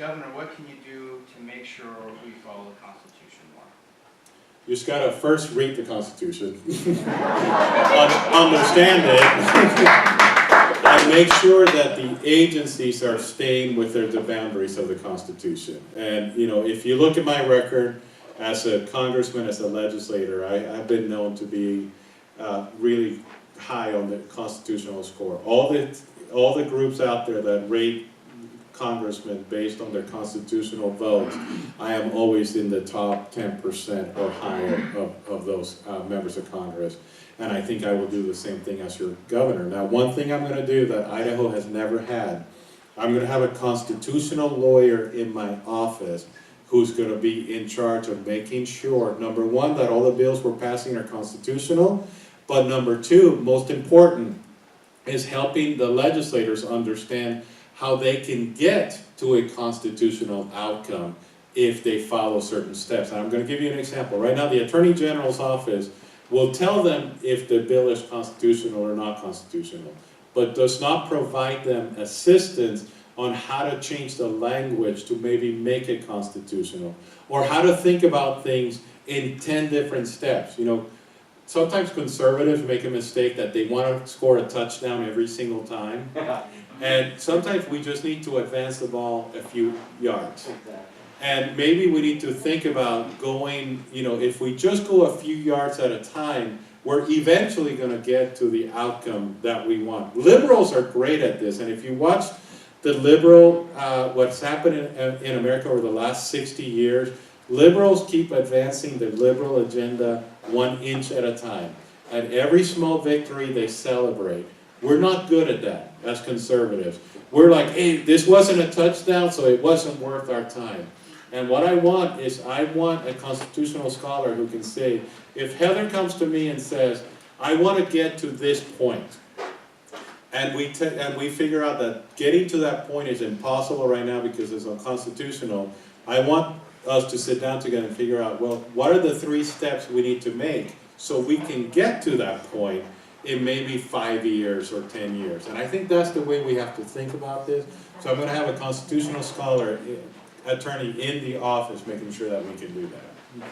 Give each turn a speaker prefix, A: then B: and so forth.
A: Governor, what can you do to make sure we follow the Constitution more?
B: You just gotta first read the Constitution, understand it, and make sure that the agencies are staying within the boundaries of the Constitution. And you know, if you look at my record as a congressman, as a legislator, I've been known to be really high on the constitutional score. All the groups out there that rate congressmen based on their constitutional votes, I am always in the top 10% or higher of those members of Congress. And I think I will do the same thing as your governor. Now, one thing I'm going to do that Idaho has never had, I'm going to have a constitutional lawyer in my office who's going to be in charge of making sure, number one, that all the bills we're passing are constitutional, but number two, most important, is helping the legislators understand how they can get to a constitutional outcome if they follow certain steps. And I'm going to give you an example. Right now, the Attorney General's office will tell them if the bill is constitutional or not constitutional, but does not provide them assistance on how to change the language to maybe make it constitutional, or how to think about things in 10 different steps. You know, sometimes conservatives make a mistake that they want to score a touchdown every single time. And sometimes we just need to advance the ball a few yards. And maybe we need to think about going, you know, if we just go a few yards at a time, we're eventually going to get to the outcome that we want. Liberals are great at this, and if you watch the liberal, what's happened in America over the last 60 years, liberals keep advancing the liberal agenda 1 inch at a time. And every small victory they celebrate. We're not good at that as conservatives. We're like, hey, this wasn't a touchdown, so it wasn't worth our time. And what I want is, I want a constitutional scholar who can say, if Heather comes to me and says, I want to get to this point, and we figure out that getting to that point is impossible right now because it's unconstitutional, I want us to sit down together and figure out, well, what are the 3 steps we need to make so we can get to that point in maybe 5 years or 10 years. And I think that's the way we have to think about this. So I'm going to have a constitutional scholar, attorney in the office making sure that we can do that.